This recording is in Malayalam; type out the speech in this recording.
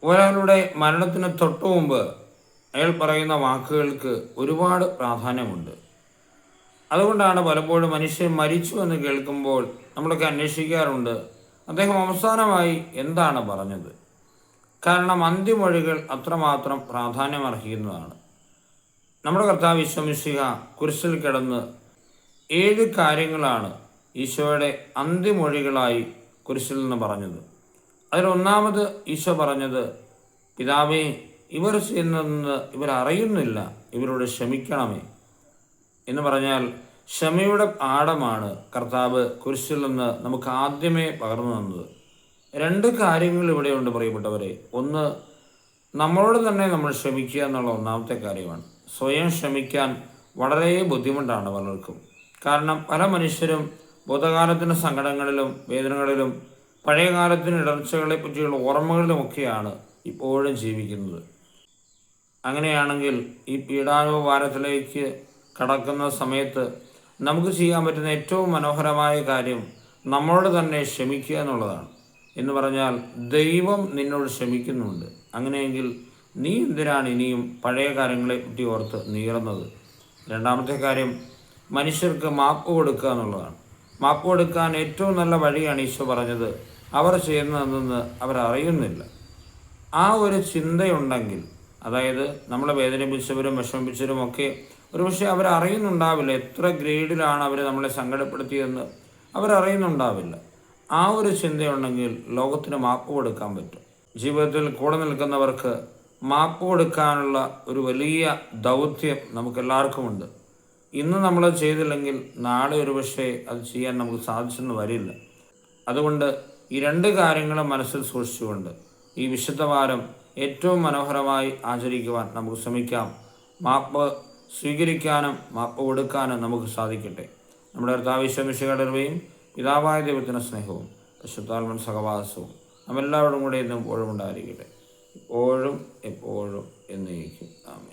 ഒരാളുടെ മരണത്തിന് തൊട്ടു മുമ്പ് അയാൾ പറയുന്ന വാക്കുകൾക്ക് ഒരുപാട് പ്രാധാന്യമുണ്ട്. അതുകൊണ്ടാണ് പലപ്പോഴും മനുഷ്യൻ മരിച്ചു എന്ന് കേൾക്കുമ്പോൾ നമ്മളൊക്കെ അന്വേഷിക്കാറുണ്ട്, അദ്ദേഹം അവസാനമായി എന്താണ് പറഞ്ഞത്. കാരണം അന്ത്യമൊഴികൾ അത്രമാത്രം പ്രാധാന്യമർഹിക്കുന്നതാണ്. നമ്മുടെ കർത്താവ് ഈശോ മിശിഹ കുരിശിൽ കിടന്ന് 7 കാര്യങ്ങളാണ് ഈശോയുടെ അന്ത്യമൊഴികളായി കുരിശിൽ നിന്ന് പറഞ്ഞത്. അതിലൊന്നാമത് ഈശോ പറഞ്ഞത്, പിതാവേ, ഇവർ ചെയ്യുന്നതെന്ന് ഇവരറിയുന്നില്ല, ഇവരോട് ക്ഷമിക്കണമേ എന്ന് പറഞ്ഞാൽ ക്ഷമയുടെ പാഠമാണ് കർത്താവ് കുരിശിൽ നിന്ന് നമുക്ക് ആദ്യമേ പകർന്നു തന്നത്. 2 കാര്യങ്ങൾ ഇവിടെയുണ്ട് പ്രിയപ്പെട്ടവരെ. ഒന്ന്, നമ്മളോട് തന്നെ നമ്മൾ ക്ഷമിക്കുക എന്നുള്ള ഒന്നാമത്തെ കാര്യമാണ്. സ്വയം ക്ഷമിക്കാൻ വളരെ ബുദ്ധിമുട്ടാണ് പലർക്കും. കാരണം പല മനുഷ്യരും ഭൂതകാലത്തിൻ്റെ സങ്കടങ്ങളിലും വേദനകളിലും പഴയകാലത്തിന് ഇടർച്ചകളെ പറ്റിയുള്ള ഓർമ്മകളിലുമൊക്കെയാണ് ഇപ്പോഴും ജീവിക്കുന്നത്. അങ്ങനെയാണെങ്കിൽ ഈ പീഡാനുഭാരത്തിലേക്ക് കടക്കുന്ന സമയത്ത് നമുക്ക് ചെയ്യാൻ പറ്റുന്ന ഏറ്റവും മനോഹരമായ കാര്യം നമ്മളോട് തന്നെ ക്ഷമിക്കുക എന്നുള്ളതാണ്. എന്ന് പറഞ്ഞാൽ ദൈവം നിന്നോട് ക്ഷമിക്കുന്നുണ്ട്. അങ്ങനെയെങ്കിൽ നീ എന്തിനാണ് ഇനിയും പഴയ കാര്യങ്ങളെ പറ്റി ഓർത്ത് നീറുന്നത്? രണ്ടാമത്തെ കാര്യം, മനുഷ്യർക്ക് മാപ്പ് കൊടുക്കുക എന്നുള്ളതാണ്. മാപ്പ് കൊടുക്കാൻ ഏറ്റവും നല്ല വഴിയാണ് ഈശോ പറഞ്ഞത്, അവർ ചെയ്യുന്നതെന്ന് അവരറിയുന്നില്ല. ആ ഒരു ചിന്തയുണ്ടെങ്കിൽ, അതായത് നമ്മളെ വേദനിപ്പിച്ചവരും വിഷമിപ്പിച്ചവരുമൊക്കെ ഒരുപക്ഷെ അവരറിയുന്നുണ്ടാവില്ല എത്ര ഗ്രേഡിലാണ് അവർ നമ്മളെ സങ്കടപ്പെടുത്തിയതെന്ന് അവരറിയുന്നുണ്ടാവില്ല. ആ ഒരു ചിന്തയുണ്ടെങ്കിൽ ലോകത്തിന് മാപ്പ് കൊടുക്കാൻ പറ്റും. ജീവിതത്തിൽ കൂടെ നിൽക്കുന്നവർക്ക് മാപ്പ് കൊടുക്കാനുള്ള ഒരു വലിയ ദൗത്യം നമുക്കെല്ലാവർക്കുമുണ്ട്. ഇന്ന് നമ്മളത് ചെയ്തില്ലെങ്കിൽ നാളെ ഒരുപക്ഷെ അത് ചെയ്യാൻ നമുക്ക് സാധിച്ചെന്ന് വരില്ല. അതുകൊണ്ട് ഈ 2 കാര്യങ്ങളും മനസ്സിൽ സൂക്ഷിച്ചുകൊണ്ട് ഈ വിശുദ്ധ വാരം ഏറ്റവും മനോഹരമായി ആചരിക്കുവാൻ നമുക്ക് ശ്രമിക്കാം. മാപ്പ് സ്വീകരിക്കാനും മാപ്പ് കൊടുക്കാനും നമുക്ക് സാധിക്കട്ടെ. നമ്മുടെ കർത്താവ് ഈശോ മിശിഹായുടെ കൃപയും പിതാവായ ദൈവത്തിൻ്റെ സ്നേഹവും പരിശുദ്ധാത്മാവിന്റെ സഹവാസവും നമ്മെല്ലാവരും കൂടെ എന്നും എപ്പോഴും ഉണ്ടായിരിക്കട്ടെ, ഇപ്പോഴും എപ്പോഴും എന്നേക്കും. ആമേൻ.